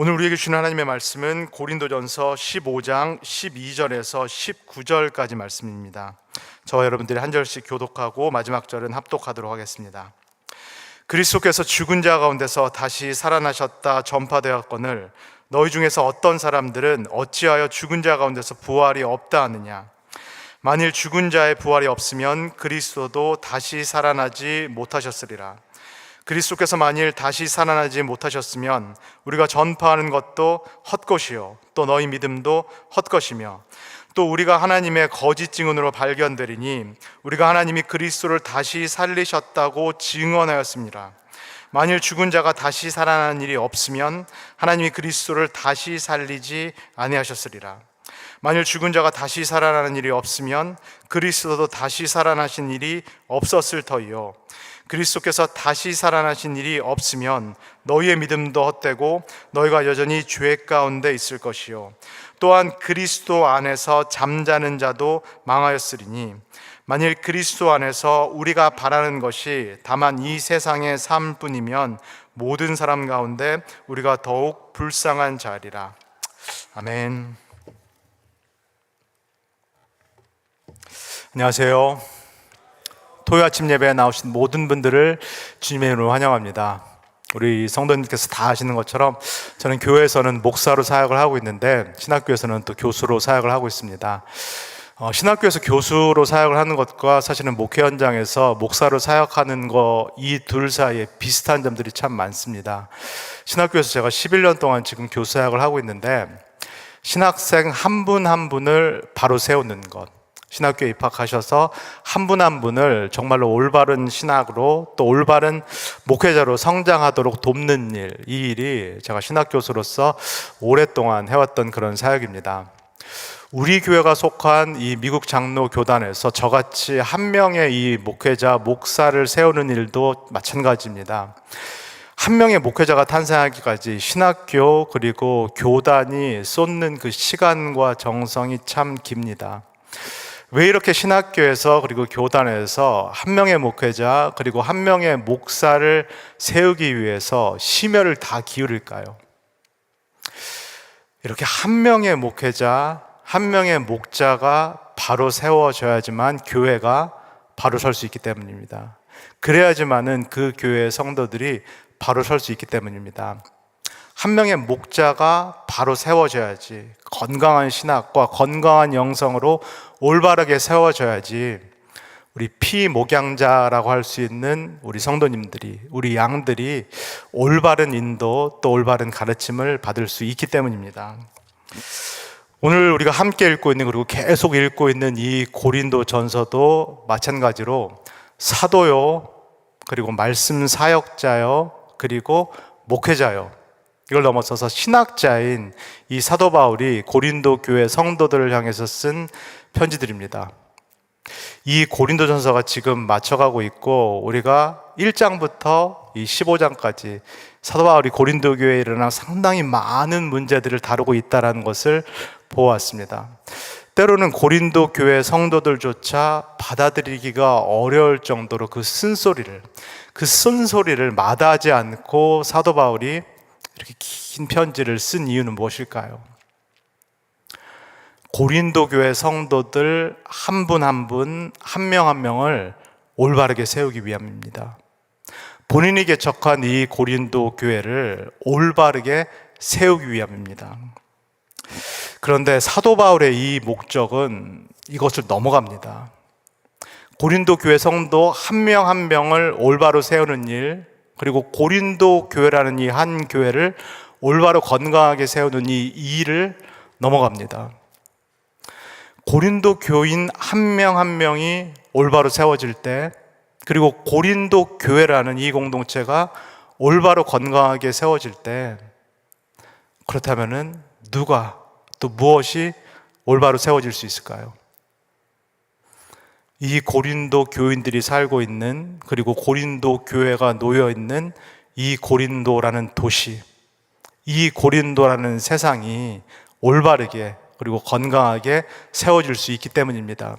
오늘 우리에게 주는 하나님의 말씀은 고린도전서 15장 12절에서 19절까지 말씀입니다. 저와 여러분들이 한 절씩 교독하고 마지막 절은 합독하도록 하겠습니다. 그리스도께서 죽은 자 가운데서 다시 살아나셨다 전파되었거늘 너희 중에서 어떤 사람들은 어찌하여 죽은 자 가운데서 부활이 없다 하느냐. 만일 죽은 자의 부활이 없으면 그리스도도 다시 살아나지 못하셨으리라. 그리스도께서 만일 다시 살아나지 못하셨으면 우리가 전파하는 것도 헛것이요 또 너희 믿음도 헛것이며 또 우리가 하나님의 거짓 증언으로 발견되리니 우리가 하나님이 그리스도를 다시 살리셨다고 증언하였습니다. 만일 죽은 자가 다시 살아나는 일이 없으면 하나님이 그리스도를 다시 살리지 아니하셨으리라. 만일 죽은 자가 다시 살아나는 일이 없으면 그리스도도 다시 살아나신 일이 없었을 터이요 그리스도께서 다시 살아나신 일이 없으면 너희의 믿음도 헛되고 너희가 여전히 죄 가운데 있을 것이요 또한 그리스도 안에서 잠자는 자도 망하였으리니 만일 그리스도 안에서 우리가 바라는 것이 다만 이 세상의 삶뿐이면 모든 사람 가운데 우리가 더욱 불쌍한 자리라. 아멘. 안녕하세요. 토요 아침 예배에 나오신 모든 분들을 주님의 이름으로 환영합니다. 우리 성도님께서 다 아시는 것처럼 저는 교회에서는 목사로 사역을 하고 있는데 신학교에서는 또 교수로 사역을 하고 있습니다. 신학교에서 교수로 사역을 하는 것과 사실은 목회 현장에서 목사로 사역하는 것 이 둘 사이에 비슷한 점들이 참 많습니다. 신학교에서 제가 11년 동안 지금 교수 사역을 하고 있는데 신학생 한 분 한 분을 바로 세우는 것, 신학교에 입학하셔서 한 분 한 분을 정말로 올바른 신학으로 또 올바른 목회자로 성장하도록 돕는 일, 이 일이 제가 신학교수로서 오랫동안 해왔던 그런 사역입니다. 우리 교회가 속한 이 미국 장로 교단에서 저같이 한 명의 이 목회자, 목사를 세우는 일도 마찬가지입니다. 한 명의 목회자가 탄생하기까지 신학교 그리고 교단이 쏟는 그 시간과 정성이 참 깁니다. 왜 이렇게 신학교에서 그리고 교단에서 한 명의 목회자 그리고 한 명의 목사를 세우기 위해서 심혈을 다 기울일까요? 이렇게 한 명의 목회자, 한 명의 목자가 바로 세워져야지만 교회가 바로 설 수 있기 때문입니다. 그래야지만은 그 교회의 성도들이 바로 설 수 있기 때문입니다. 한 명의 목자가 바로 세워져야지, 건강한 신학과 건강한 영성으로 올바르게 세워져야지 우리 피목양자라고 할 수 있는 우리 성도님들이, 우리 양들이 올바른 인도 또 올바른 가르침을 받을 수 있기 때문입니다. 오늘 우리가 함께 읽고 있는 그리고 계속 읽고 있는 이 고린도 전서도 마찬가지로 사도요 그리고 말씀 사역자요 그리고 목회자요, 이걸 넘어서서 신학자인 이 사도 바울이 고린도 교회 성도들을 향해서 쓴 편지들입니다. 이 고린도전서가 지금 맞춰가고 있고 우리가 1장부터 이 15장까지 사도 바울이 고린도 교회에 일어난 상당히 많은 문제들을 다루고 있다는 것을 보았습니다. 때로는 고린도 교회 성도들조차 받아들이기가 어려울 정도로 그 쓴소리를 마다하지 않고 사도 바울이 이렇게 긴 편지를 쓴 이유는 무엇일까요? 고린도 교회 성도들 한 분 한 분, 한 명 한 명을 올바르게 세우기 위함입니다. 본인이 개척한 이 고린도 교회를 올바르게 세우기 위함입니다. 그런데 사도 바울의 이 목적은 이것을 넘어갑니다. 고린도 교회 성도 한 명 한 명을 올바로 세우는 일, 그리고 고린도 교회라는 이 한 교회를 올바로 건강하게 세우는 이 일을 넘어갑니다. 고린도 교인 한 명 한 명이 올바로 세워질 때, 그리고 고린도 교회라는 이 공동체가 올바로 건강하게 세워질 때, 그렇다면은 누가 또 무엇이 올바로 세워질 수 있을까요? 이 고린도 교인들이 살고 있는, 그리고 고린도 교회가 놓여 있는 이 고린도라는 도시, 이 고린도라는 세상이 올바르게 그리고 건강하게 세워질 수 있기 때문입니다.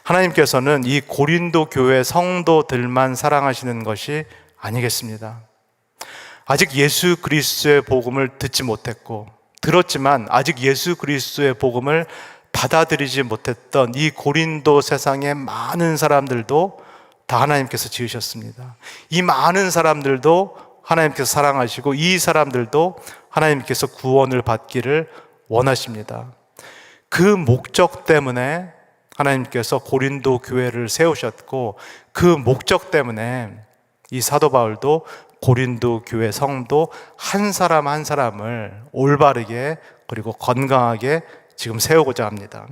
하나님께서는 이 고린도 교회 성도들만 사랑하시는 것이 아니겠습니다. 아직 예수 그리스도의 복음을 듣지 못했고, 들었지만 아직 예수 그리스도의 복음을 받아들이지 못했던 이 고린도 세상의 많은 사람들도 다 하나님께서 지으셨습니다. 이 많은 사람들도 하나님께서 사랑하시고, 이 사람들도 하나님께서 구원을 받기를 원하십니다. 그 목적 때문에 하나님께서 고린도 교회를 세우셨고, 그 목적 때문에 이 사도 바울도 고린도 교회 성도 한 사람 한 사람을 올바르게 그리고 건강하게 지금 세우고자 합니다.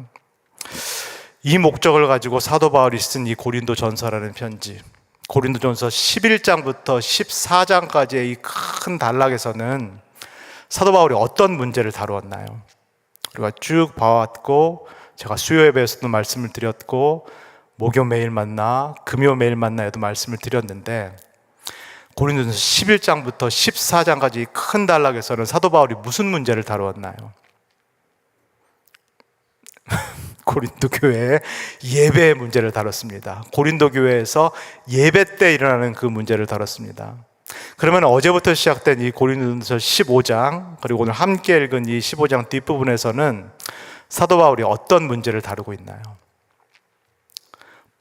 이 목적을 가지고 사도 바울이 쓴 이 고린도 전서라는 편지, 고린도 전서 11장부터 14장까지의 이 큰 단락에서는 사도 바울이 어떤 문제를 다루었나요? 우리가 쭉 봐왔고, 제가 수요 예배에서도 말씀을 드렸고, 목요 매일 만나, 금요 매일 만나에도 말씀을 드렸는데, 고린도전서 11장부터 14장까지 큰 단락에서는 사도 바울이 무슨 문제를 다루었나요? 고린도 교회의 예배의 문제를 다뤘습니다. 고린도 교회에서 예배 때 일어나는 그 문제를 다뤘습니다. 그러면 어제부터 시작된 이 고린도전서 15장, 그리고 오늘 함께 읽은 이 15장 뒷부분에서는 사도 바울이 어떤 문제를 다루고 있나요?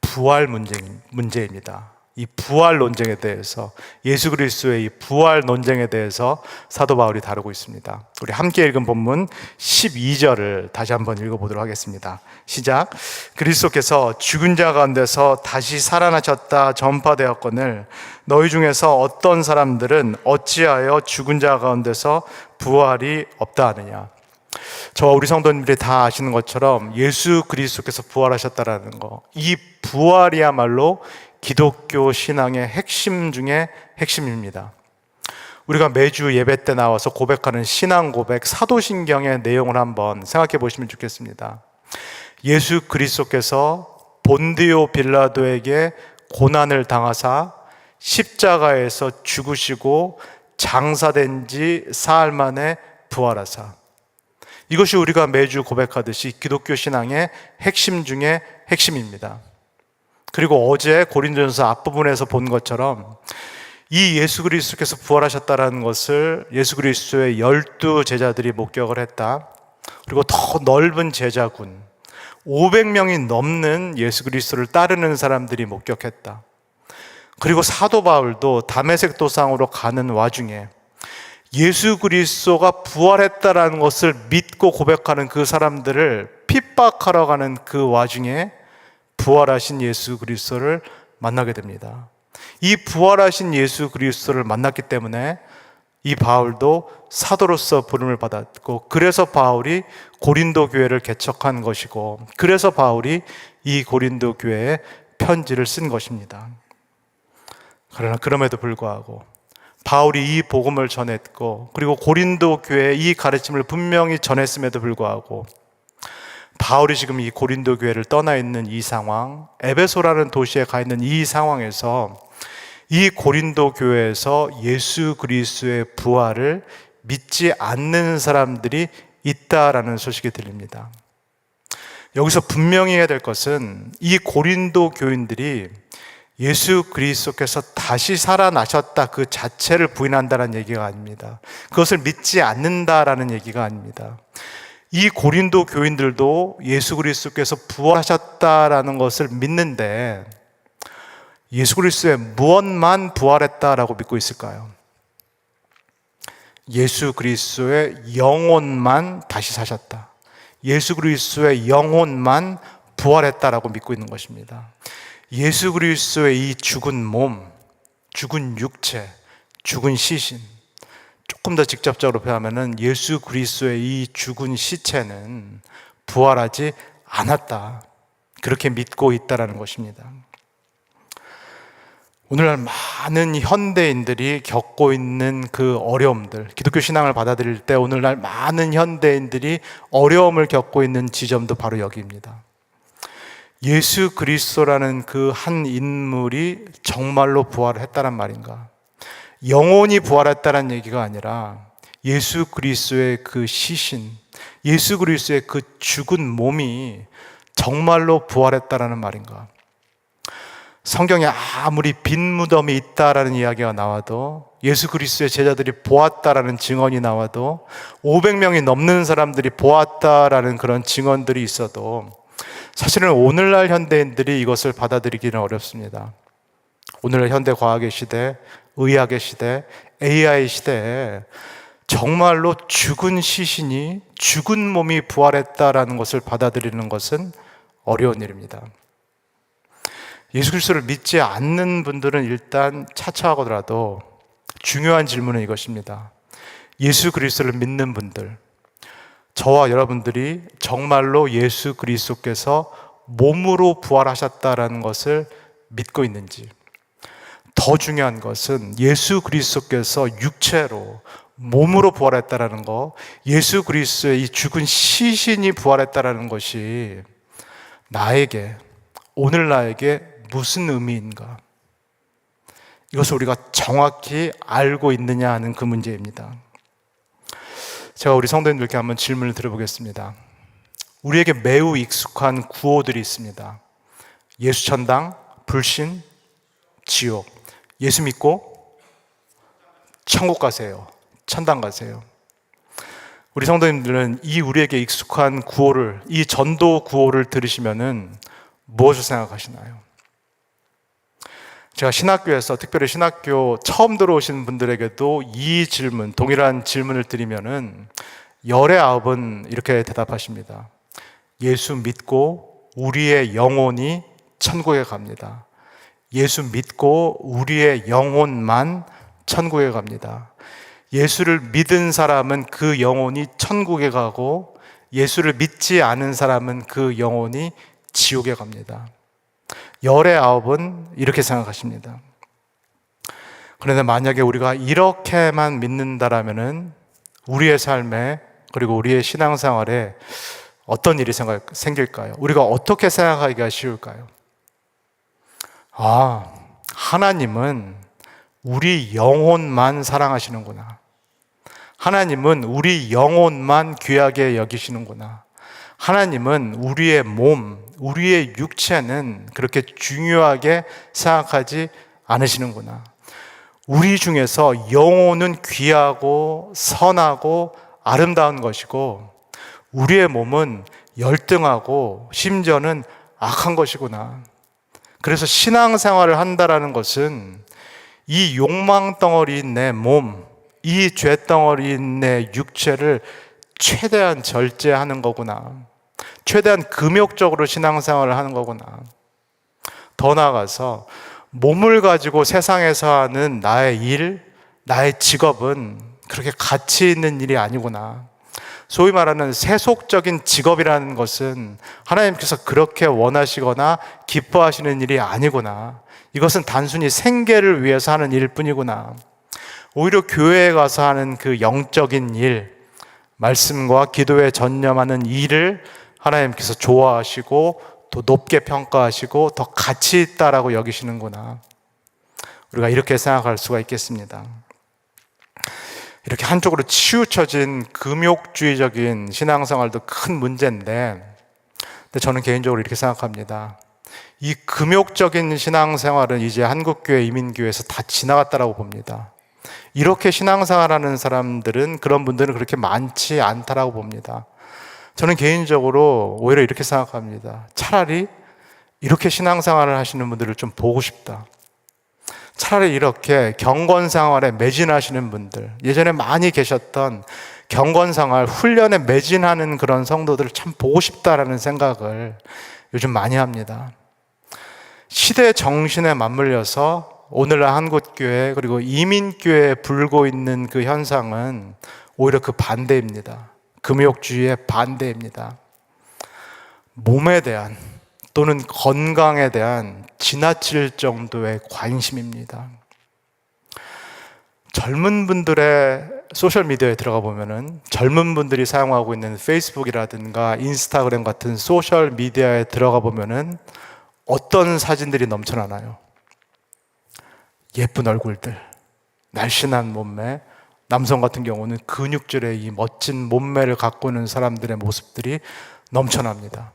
부활 문제입니다. 이 부활 논쟁에 대해서, 예수 그리스도의 이 부활 논쟁에 대해서 사도 바울이 다루고 있습니다. 우리 함께 읽은 본문 12절을 다시 한번 읽어보도록 하겠습니다. 시작. 그리스도께서 죽은 자 가운데서 다시 살아나셨다 전파되었거늘 너희 중에서 어떤 사람들은 어찌하여 죽은 자 가운데서 부활이 없다 하느냐. 저와 우리 성도님들이 다 아시는 것처럼 예수 그리스도께서 부활하셨다라는 거, 이 부활이야말로 기독교 신앙의 핵심 중에 핵심입니다. 우리가 매주 예배 때 나와서 고백하는 신앙 고백, 사도신경의 내용을 한번 생각해 보시면 좋겠습니다. 예수 그리스도께서 본디오 빌라도에게 고난을 당하사 십자가에서 죽으시고 장사된 지 사흘 만에 부활하사, 이것이 우리가 매주 고백하듯이 기독교 신앙의 핵심 중에 핵심입니다. 그리고 어제 고린도전서 앞부분에서 본 것처럼 이 예수 그리스도께서 부활하셨다는 것을 예수 그리스도의 12 제자들이 목격을 했다. 그리고 더 넓은 제자군 500명이 넘는 예수 그리스도를 따르는 사람들이 목격했다. 그리고 사도 바울도 다메섹 도상으로 가는 와중에 예수 그리스도가 부활했다라는 것을 믿고 고백하는 그 사람들을 핍박하러 가는 그 와중에 부활하신 예수 그리스도를 만나게 됩니다. 이 부활하신 예수 그리스도를 만났기 때문에 이 바울도 사도로서 부름을 받았고, 그래서 바울이 고린도 교회를 개척한 것이고, 그래서 바울이 이 고린도 교회에 편지를 쓴 것입니다. 그러나 그럼에도 불구하고 바울이 이 복음을 전했고, 그리고 고린도 교회에 이 가르침을 분명히 전했음에도 불구하고 바울이 지금 이 고린도 교회를 떠나 있는 이 상황, 에베소라는 도시에 가 있는 이 상황에서 이 고린도 교회에서 예수 그리스도의 부활을 믿지 않는 사람들이 있다라는 소식이 들립니다. 여기서 분명히 해야 될 것은 이 고린도 교인들이 예수 그리스도께서 다시 살아나셨다 그 자체를 부인한다는 얘기가 아닙니다. 그것을 믿지 않는다라는 얘기가 아닙니다. 이 고린도 교인들도 예수 그리스도께서 부활하셨다라는 것을 믿는데 예수 그리스도의 무엇만 부활했다라고 믿고 있을까요? 예수 그리스도의 영혼만 다시 사셨다. 예수 그리스도의 영혼만 부활했다라고 믿고 있는 것입니다. 예수 그리스도의 이 죽은 몸, 죽은 육체, 죽은 시신, 조금 더 직접적으로 표현하면 예수 그리스도의 이 죽은 시체는 부활하지 않았다. 그렇게 믿고 있다라는 것입니다. 오늘날 많은 현대인들이 겪고 있는 그 어려움들, 기독교 신앙을 받아들일 때 오늘날 많은 현대인들이 어려움을 겪고 있는 지점도 바로 여기입니다. 예수 그리스도라는 그 한 인물이 정말로 부활을 했다란 말인가? 영혼이 부활했다는 얘기가 아니라 예수 그리스도의 그 시신, 예수 그리스도의 그 죽은 몸이 정말로 부활했다라는 말인가? 성경에 아무리 빈 무덤이 있다라는 이야기가 나와도 예수 그리스도의 제자들이 보았다라는 증언이 나와도 500명이 넘는 사람들이 보았다라는 그런 증언들이 있어도 사실은 오늘날 현대인들이 이것을 받아들이기는 어렵습니다. 오늘날 현대 과학의 시대, 의학의 시대, AI 시대에 정말로 죽은 시신이, 죽은 몸이 부활했다라는 것을 받아들이는 것은 어려운 일입니다. 예수 그리스도를 믿지 않는 분들은 일단 차차하더라도 중요한 질문은 이것입니다. 예수 그리스도를 믿는 분들, 저와 여러분들이 정말로 예수 그리스도께서 몸으로 부활하셨다라는 것을 믿고 있는지, 더 중요한 것은 예수 그리스도께서 육체로 몸으로 부활했다라는 것, 예수 그리스도의 이 죽은 시신이 부활했다라는 것이 나에게, 오늘 나에게 무슨 의미인가? 이것을 우리가 정확히 알고 있느냐 하는 그 문제입니다. 제가 우리 성도님들께 한번 질문을 드려보겠습니다. 우리에게 매우 익숙한 구호들이 있습니다. 예수 천당, 불신, 지옥. 예수 믿고 천국 가세요. 천당 가세요. 우리 성도님들은 이 우리에게 익숙한 구호를, 이 전도 구호를 들으시면은 무엇을 생각하시나요? 제가 신학교에서, 특별히 신학교 처음 들어오신 분들에게도 이 질문, 동일한 질문을 드리면은 열의 9은 이렇게 대답하십니다. 예수 믿고 우리의 영혼이 천국에 갑니다. 예수 믿고 우리의 영혼만 천국에 갑니다. 예수를 믿은 사람은 그 영혼이 천국에 가고, 예수를 믿지 않은 사람은 그 영혼이 지옥에 갑니다. 열의 9은 이렇게 생각하십니다. 그런데 만약에 우리가 이렇게만 믿는다라면은 우리의 삶에, 그리고 우리의 신앙생활에 어떤 일이 생길까요? 우리가 어떻게 생각하기가 쉬울까요? 하나님은 우리 영혼만 사랑하시는구나. 하나님은 우리 영혼만 귀하게 여기시는구나. 하나님은 우리의 몸, 우리의 육체는 그렇게 중요하게 생각하지 않으시는구나. 우리 중에서 영혼은 귀하고 선하고 아름다운 것이고, 우리의 몸은 열등하고 심지어는 악한 것이구나. 그래서 신앙생활을 한다라는 것은 이 욕망 덩어리인 내 몸, 이 죄 덩어리인 내 육체를 최대한 절제하는 거구나. 최대한 금욕적으로 신앙생활을 하는 거구나. 더 나아가서 몸을 가지고 세상에서 하는 나의 일, 나의 직업은 그렇게 가치 있는 일이 아니구나. 소위 말하는 세속적인 직업이라는 것은 하나님께서 그렇게 원하시거나 기뻐하시는 일이 아니구나. 이것은 단순히 생계를 위해서 하는 일일 뿐이구나. 오히려 교회에 가서 하는 그 영적인 일, 말씀과 기도에 전념하는 일을 하나님께서 좋아하시고 또 높게 평가하시고 더 가치 있다라고 여기시는구나. 우리가 이렇게 생각할 수가 있겠습니다. 이렇게 한쪽으로 치우쳐진 금욕주의적인 신앙생활도 큰 문제인데, 근데 저는 개인적으로 이렇게 생각합니다. 이 금욕적인 신앙생활은 이제 한국교회, 이민교회에서 다 지나갔다라고 봅니다. 이렇게 신앙생활하는 사람들은, 그런 분들은 그렇게 많지 않다라고 봅니다. 저는 개인적으로 오히려 이렇게 생각합니다. 차라리 이렇게 신앙생활을 하시는 분들을 좀 보고 싶다. 차라리 이렇게 경건생활에 매진하시는 분들, 예전에 많이 계셨던 경건생활, 훈련에 매진하는 그런 성도들을 참 보고 싶다라는 생각을 요즘 많이 합니다. 시대 정신에 맞물려서 오늘날 한국교회, 그리고 이민교회에 불고 있는 그 현상은 오히려 그 반대입니다. 금욕주의의 반대입니다. 몸에 대한, 또는 건강에 대한 지나칠 정도의 관심입니다. 젊은 분들의 소셜미디어에 들어가 보면은, 젊은 분들이 사용하고 있는 페이스북이라든가 인스타그램 같은 소셜미디어에 들어가 보면은 어떤 사진들이 넘쳐나나요? 예쁜 얼굴들, 날씬한 몸매, 남성 같은 경우는 근육질의 이 멋진 몸매를 갖고 있는 사람들의 모습들이 넘쳐납니다.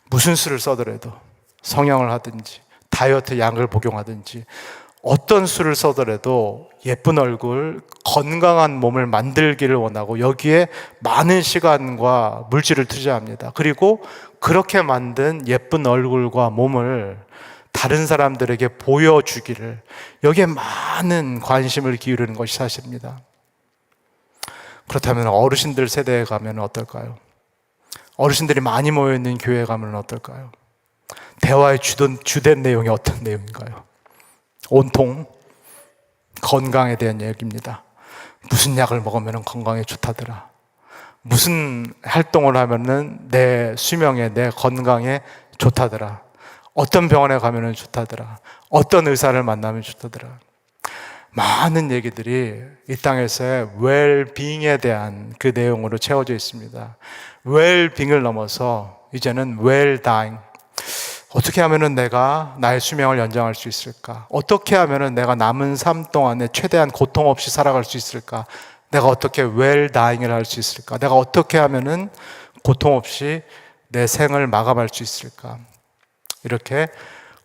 무슨 수를 써더라도, 성형을 하든지 다이어트 약을 복용하든지 어떤 수를 써더라도 예쁜 얼굴, 건강한 몸을 만들기를 원하고 여기에 많은 시간과 물질을 투자합니다. 그리고 그렇게 만든 예쁜 얼굴과 몸을 다른 사람들에게 보여주기를, 여기에 많은 관심을 기울이는 것이 사실입니다. 그렇다면 어르신들 세대에 가면 어떨까요? 어르신들이 많이 모여있는 교회에 가면 어떨까요? 대화의 주된 내용이 어떤 내용인가요? 온통 건강에 대한 얘기입니다. 무슨 약을 먹으면 건강에 좋다더라. 무슨 활동을 하면 내 수명에, 내 건강에 좋다더라. 어떤 병원에 가면 좋다더라. 어떤 의사를 만나면 좋다더라. 많은 얘기들이 이 땅에서의 웰빙에 대한 그 내용으로 채워져 있습니다. 웰빙을 넘어서 이제는 웰다잉. 어떻게 하면 내가 나의 수명을 연장할 수 있을까? 어떻게 하면 내가 남은 삶 동안에 최대한 고통 없이 살아갈 수 있을까? 내가 어떻게 웰다잉을 할 수 있을까? 내가 어떻게 하면 고통 없이 내 생을 마감할 수 있을까? 이렇게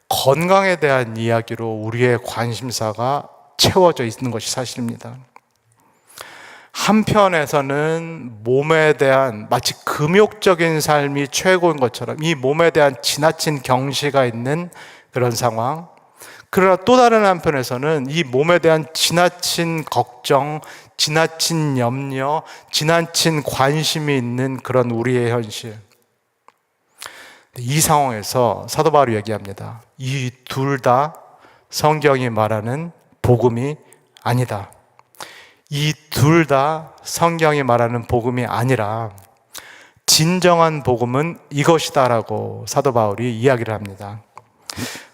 건강에 대한 이야기로 우리의 관심사가 채워져 있는 것이 사실입니다. 한편에서는 몸에 대한 마치 금욕적인 삶이 최고인 것처럼 이 몸에 대한 지나친 경시가 있는 그런 상황. 그러나 또 다른 한편에서는 이 몸에 대한 지나친 걱정, 지나친 염려, 지나친 관심이 있는 그런 우리의 현실. 이 상황에서 사도 바울이 얘기합니다. 이 둘 다 성경이 말하는 복음이 아니다. 이 둘 다 성경이 말하는 복음이 아니라 진정한 복음은 이것이다라고 사도 바울이 이야기를 합니다.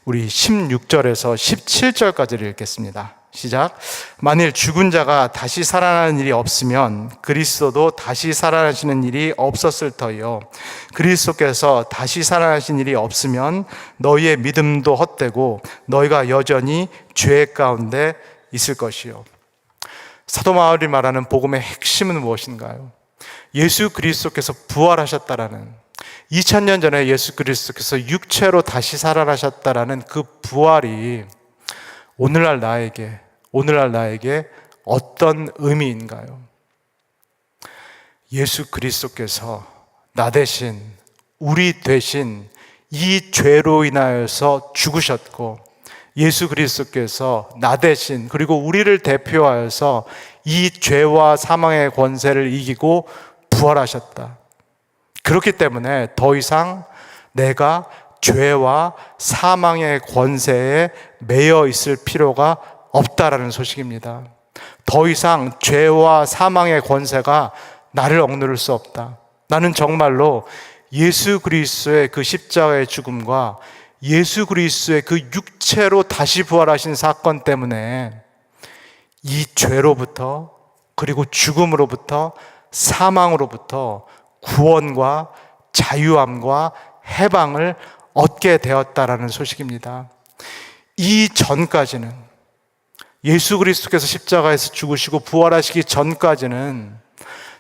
우리 16절에서 17절까지를 읽겠습니다. 시작. 만일 죽은 자가 다시 살아나는 일이 없으면 그리스도도 다시 살아나시는 일이 없었을 터이요. 그리스도께서 다시 살아나신 일이 없으면 너희의 믿음도 헛되고 너희가 여전히 죄 가운데 있을 것이요. 사도 바울이 말하는 복음의 핵심은 무엇인가요? 예수 그리스도께서 부활하셨다라는, 2000년 전에 예수 그리스도께서 육체로 다시 살아나셨다라는 그 부활이 오늘날 나에게 어떤 의미인가요? 예수 그리스도께서 나 대신, 우리 대신 이 죄로 인하여서 죽으셨고, 예수 그리스도께서 나 대신, 그리고 우리를 대표하여서 이 죄와 사망의 권세를 이기고 부활하셨다. 그렇기 때문에 더 이상 내가 죄와 사망의 권세에 매여 있을 필요가 없다라는 소식입니다. 더 이상 죄와 사망의 권세가 나를 억누를 수 없다. 나는 정말로 예수 그리스도의 그 십자가의 죽음과 예수 그리스도의 그 육체로 다시 부활하신 사건 때문에 이 죄로부터, 그리고 죽음으로부터, 사망으로부터 구원과 자유함과 해방을 얻게 되었다라는 소식입니다. 이 전까지는, 예수 그리스도께서 십자가에서 죽으시고 부활하시기 전까지는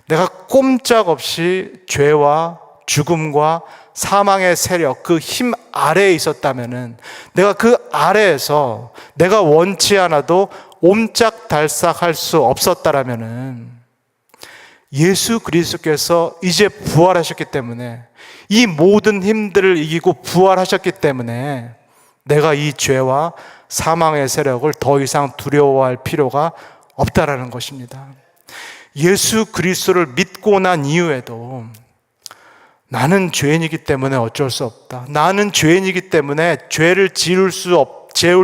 내가 꼼짝없이 죄와 죽음과 사망의 세력, 그 힘 아래에 있었다면은, 내가 그 아래에서 내가 원치 않아도 옴짝달싹 할 수 없었다라면은, 예수 그리스도께서 이제 부활하셨기 때문에, 이 모든 힘들을 이기고 부활하셨기 때문에 내가 이 죄와 사망의 세력을 더 이상 두려워할 필요가 없다라는 것입니다. 예수 그리스도를 믿고 난 이후에도 나는 죄인이기 때문에 어쩔 수 없다. 나는 죄인이기 때문에 죄를 지을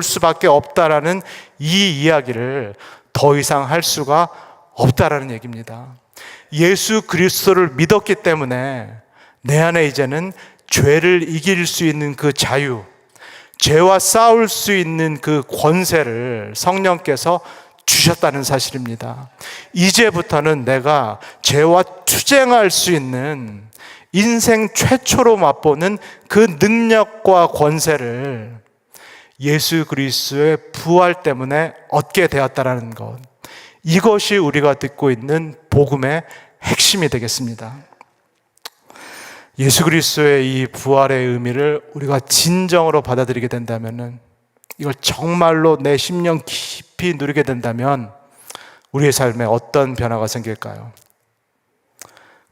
수밖에 없다라는 이 이야기를 더 이상 할 수가 없다라는 얘기입니다. 예수 그리스도를 믿었기 때문에 내 안에 이제는 죄를 이길 수 있는 그 자유, 죄와 싸울 수 있는 그 권세를 성령께서 주셨다는 사실입니다. 이제부터는 내가 죄와 투쟁할 수 있는 인생 최초로 맛보는 그 능력과 권세를 예수 그리스도의 부활 때문에 얻게 되었다라는 것, 이것이 우리가 듣고 있는 복음의 핵심이 되겠습니다. 예수 그리스도의 이 부활의 의미를 우리가 진정으로 받아들이게 된다면 이걸 정말로 내 심령 깊이 누리게 된다면 우리의 삶에 어떤 변화가 생길까요?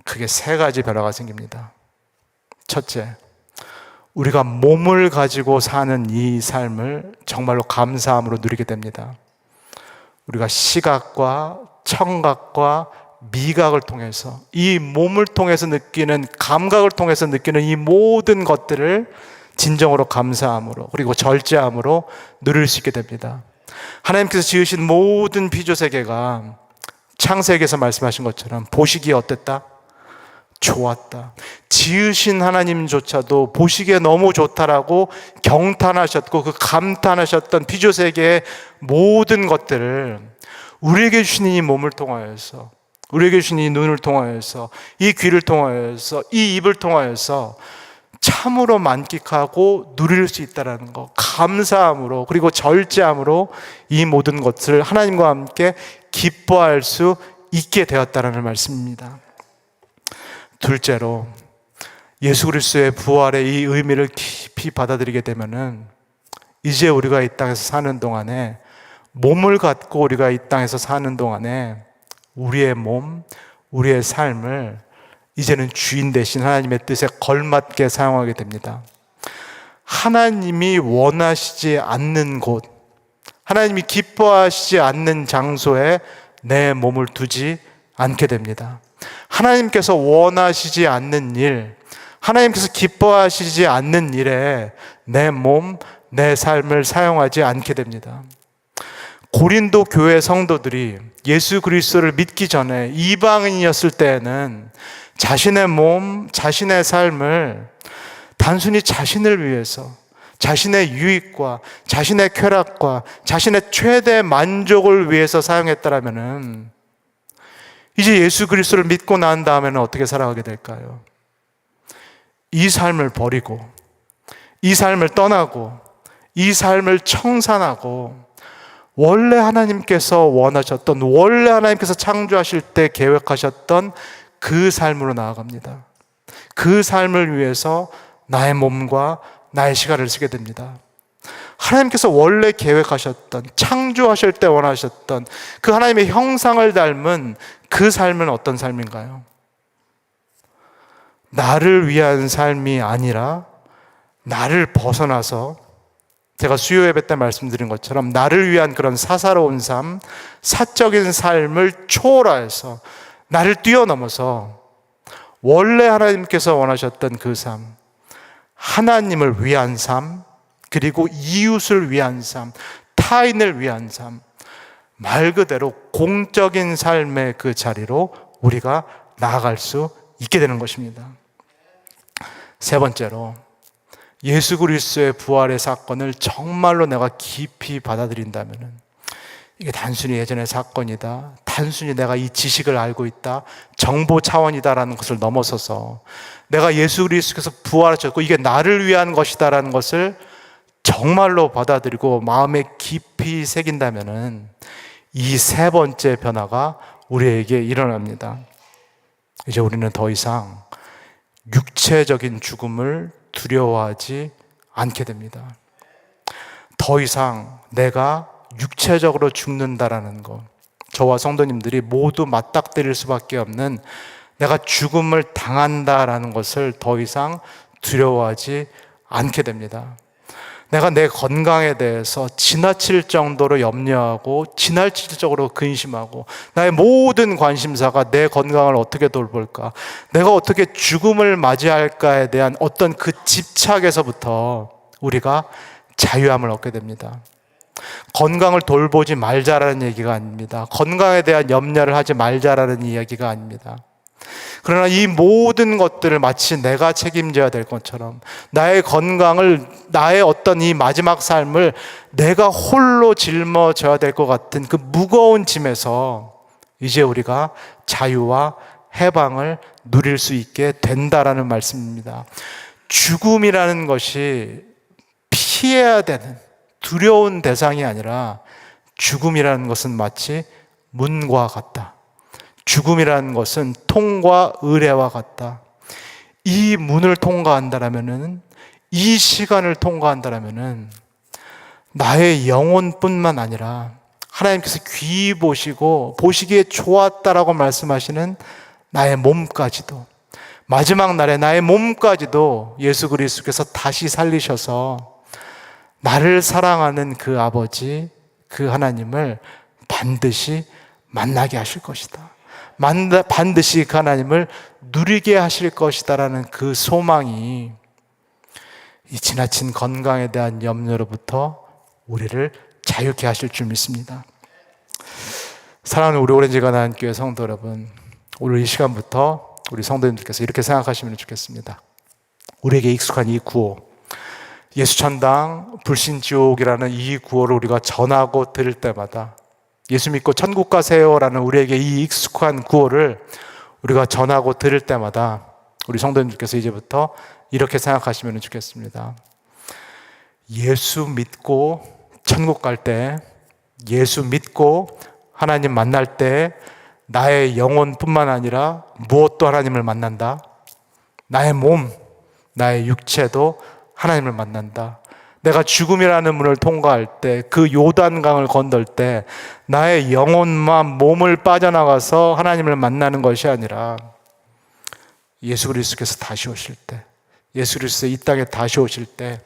크게 세 가지 변화가 생깁니다. 첫째, 우리가 몸을 가지고 사는 이 삶을 정말로 감사함으로 누리게 됩니다. 우리가 시각과 청각과 미각을 통해서, 이 몸을 통해서 느끼는, 감각을 통해서 느끼는 이 모든 것들을 진정으로 감사함으로, 그리고 절제함으로 누릴 수 있게 됩니다. 하나님께서 지으신 모든 피조세계가 창세기에서 말씀하신 것처럼 보시기에 어땠다? 좋았다. 지으신 하나님조차도 보시기에 너무 좋다라고 경탄하셨고, 그 감탄하셨던 피조세계의 모든 것들을 우리에게 주신 이 몸을 통하여서, 우리에게 주신 이 눈을 통하여서, 이 귀를 통하여서, 이 입을 통하여서 참으로 만끽하고 누릴 수 있다는 것, 감사함으로, 그리고 절제함으로 이 모든 것을 하나님과 함께 기뻐할 수 있게 되었다는 말씀입니다. 둘째로, 예수 그리스도의 부활의 이 의미를 깊이 받아들이게 되면은 이제 우리가 이 땅에서 사는 동안에, 몸을 갖고 우리가 이 땅에서 사는 동안에 우리의 몸, 우리의 삶을 이제는 주인 대신 하나님의 뜻에 걸맞게 사용하게 됩니다. 하나님이 원하시지 않는 곳, 하나님이 기뻐하시지 않는 장소에 내 몸을 두지 않게 됩니다. 하나님께서 원하시지 않는 일, 하나님께서 기뻐하시지 않는 일에 내 몸, 내 삶을 사용하지 않게 됩니다. 고린도 교회 성도들이 예수 그리스도를 믿기 전에 이방인이었을 때에는 자신의 몸, 자신의 삶을 단순히 자신을 위해서, 자신의 유익과 자신의 쾌락과 자신의 최대 만족을 위해서 사용했다라면은 이제 예수 그리스도를 믿고 난 다음에는 어떻게 살아가게 될까요? 이 삶을 버리고, 이 삶을 떠나고, 이 삶을 청산하고, 원래 하나님께서 원하셨던, 원래 하나님께서 창조하실 때 계획하셨던 그 삶으로 나아갑니다. 그 삶을 위해서 나의 몸과 나의 시간을 쓰게 됩니다. 하나님께서 원래 계획하셨던, 창조하실 때 원하셨던 그 하나님의 형상을 닮은 그 삶은 어떤 삶인가요? 나를 위한 삶이 아니라 나를 벗어나서, 제가 수요 예배 때 말씀드린 것처럼 나를 위한 그런 사사로운 삶, 사적인 삶을 초월해서, 나를 뛰어넘어서 원래 하나님께서 원하셨던 그 삶, 하나님을 위한 삶, 그리고 이웃을 위한 삶, 타인을 위한 삶, 말 그대로 공적인 삶의 그 자리로 우리가 나아갈 수 있게 되는 것입니다. 세 번째로, 예수 그리스도의 부활의 사건을 정말로 내가 깊이 받아들인다면, 이게 단순히 예전의 사건이다, 단순히 내가 이 지식을 알고 있다, 정보 차원이다라는 것을 넘어서서 내가 예수 그리스도께서 부활하셨고 이게 나를 위한 것이다라는 것을 정말로 받아들이고 마음에 깊이 새긴다면 이 세 번째 변화가 우리에게 일어납니다. 이제 우리는 더 이상 육체적인 죽음을 두려워하지 않게 됩니다. 더 이상 내가 육체적으로 죽는다라는 것, 저와 성도님들이 모두 맞닥뜨릴 수밖에 없는 내가 죽음을 당한다라는 것을 더 이상 두려워하지 않게 됩니다. 내가 내 건강에 대해서 지나칠 정도로 염려하고 지나칠적으로 근심하고 나의 모든 관심사가 내 건강을 어떻게 돌볼까, 내가 어떻게 죽음을 맞이할까에 대한 어떤 그 집착에서부터 우리가 자유함을 얻게 됩니다. 건강을 돌보지 말자라는 얘기가 아닙니다. 건강에 대한 염려를 하지 말자라는 이야기가 아닙니다. 그러나 이 모든 것들을 마치 내가 책임져야 될 것처럼, 나의 건강을, 나의 어떤 이 마지막 삶을 내가 홀로 짊어져야 될 것 같은 그 무거운 짐에서 이제 우리가 자유와 해방을 누릴 수 있게 된다라는 말씀입니다. 죽음이라는 것이 피해야 되는 두려운 대상이 아니라, 죽음이라는 것은 마치 문과 같다. 죽음이라는 것은 통과 의례와 같다. 이 문을 통과한다라면은, 이 시간을 통과한다라면은 나의 영혼뿐만 아니라 하나님께서 귀히 보시고 보시기에 좋았다라고 말씀하시는 나의 몸까지도, 마지막 날에 나의 몸까지도 예수 그리스도께서 다시 살리셔서 나를 사랑하는 그 아버지, 그 하나님을 반드시 만나게 하실 것이다. 반드시 그 하나님을 누리게 하실 것이다라는 그 소망이 이 지나친 건강에 대한 염려로부터 우리를 자유케 하실 줄 믿습니다. 사랑하는 우리 오렌지 가나안 교회 성도 여러분, 오늘 이 시간부터 우리 성도님들께서 이렇게 생각하시면 좋겠습니다. 우리에게 익숙한 이 구호, 예수천당 불신지옥이라는 이 구호를 우리가 전하고 들을 때마다 예수 믿고 천국 가세요라는 우리에게 이 익숙한 구호를 우리가 전하고 들을 때마다 우리 성도님들께서 이제부터 이렇게 생각하시면 좋겠습니다. 예수 믿고 천국 갈 때, 예수 믿고 하나님 만날 때 나의 영혼뿐만 아니라 무엇도 하나님을 만난다. 나의 몸, 나의 육체도 하나님을 만난다. 내가 죽음이라는 문을 통과할 때, 그 요단강을 건널 때 나의 영혼만 몸을 빠져나가서 하나님을 만나는 것이 아니라 예수 그리스도께서 다시 오실 때, 예수 그리스도 이 땅에 다시 오실 때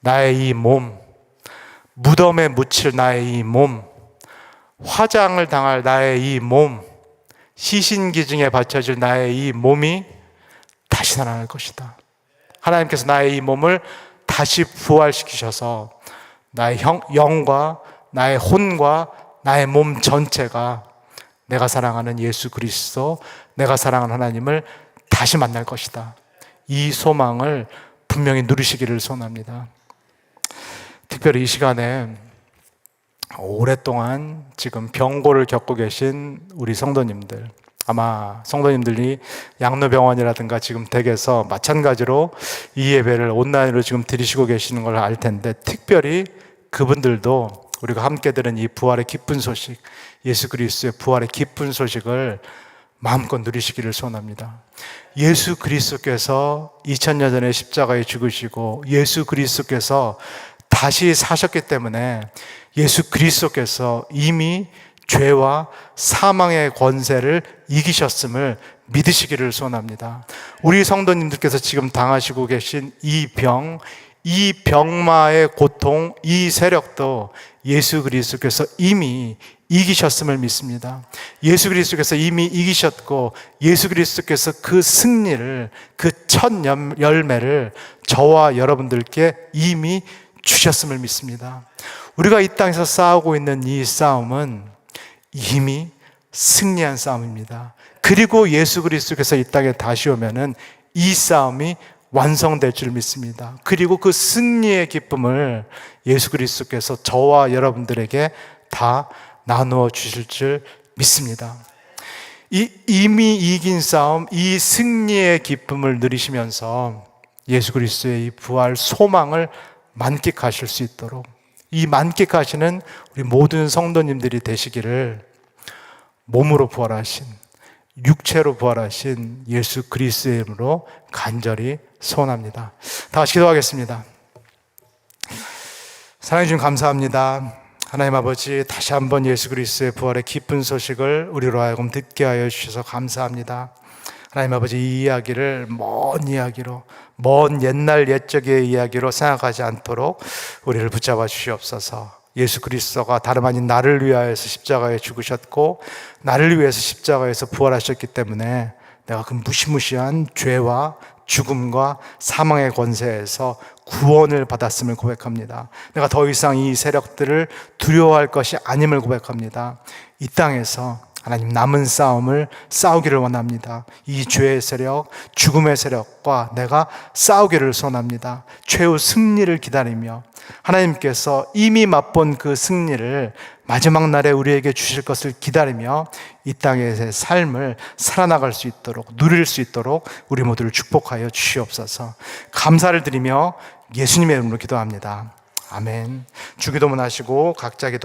나의 이 몸, 무덤에 묻힐 나의 이 몸, 화장을 당할 나의 이 몸, 시신기증에 바쳐질 나의 이 몸이 다시 살아날 것이다. 하나님께서 나의 이 몸을 다시 부활시키셔서 나의 영과 나의 혼과 나의 몸 전체가 내가 사랑하는 예수 그리스도, 내가 사랑하는 하나님을 다시 만날 것이다. 이 소망을 분명히 누리시기를 소원합니다. 특별히 이 시간에 오랫동안 지금 병고를 겪고 계신 우리 성도님들, 아마 성도님들이 양로병원이라든가 지금 댁에서 마찬가지로 이 예배를 온라인으로 지금 드리시고 계시는 걸 알 텐데, 특별히 그분들도 우리가 함께 들은 이 부활의 기쁜 소식, 예수 그리스도의 부활의 기쁜 소식을 마음껏 누리시기를 소원합니다. 예수 그리스도께서 2000년 전에 십자가에 죽으시고 예수 그리스도께서 다시 사셨기 때문에 예수 그리스도께서 이미 죄와 사망의 권세를 이기셨음을 믿으시기를 소원합니다. 우리 성도님들께서 지금 당하시고 계신 이 병, 이 병마의 고통, 이 세력도 예수 그리스도께서 이미 이기셨음을 믿습니다. 예수 그리스도께서 이미 이기셨고 예수 그리스도께서 그 승리를, 그 첫 열매를 저와 여러분들께 이미 주셨음을 믿습니다. 우리가 이 땅에서 싸우고 있는 이 싸움은 이미 승리한 싸움입니다. 그리고 예수 그리스도께서 이 땅에 다시 오면은 이 싸움이 완성될 줄 믿습니다. 그리고 그 승리의 기쁨을 예수 그리스도께서 저와 여러분들에게 다 나누어 주실 줄 믿습니다. 이미 이긴 싸움, 이 승리의 기쁨을 누리시면서 예수 그리스도의 이 부활 소망을 만끽하실 수 있도록, 이 만끽하시는 우리 모든 성도님들이 되시기를 몸으로 부활하신, 육체로 부활하신 예수 그리스도의 이름으로 간절히 소원합니다. 다 같이 기도하겠습니다. 사랑해 주님 감사합니다. 하나님 아버지, 다시 한번 예수 그리스도의 부활의 기쁜 소식을 우리로 하여금 듣게 하여 주셔서 감사합니다. 하나님 아버지, 이 이야기를 먼 이야기로, 먼 옛날 옛적의 이야기로 생각하지 않도록 우리를 붙잡아 주시옵소서. 예수 그리스도가 다름 아닌 나를 위하여서 십자가에 죽으셨고 나를 위해서 십자가에서 부활하셨기 때문에 내가 그 무시무시한 죄와 죽음과 사망의 권세에서 구원을 받았음을 고백합니다. 내가 더 이상 이 세력들을 두려워할 것이 아님을 고백합니다. 이 땅에서 하나님 남은 싸움을 싸우기를 원합니다. 이 죄의 세력, 죽음의 세력과 내가 싸우기를 소원합니다. 최후 승리를 기다리며 하나님께서 이미 맛본 그 승리를 마지막 날에 우리에게 주실 것을 기다리며 이 땅의 삶을 살아나갈 수 있도록, 누릴 수 있도록 우리 모두를 축복하여 주시옵소서. 감사를 드리며 예수님의 이름으로 기도합니다. 아멘. 주기도문 하시고 각자 기도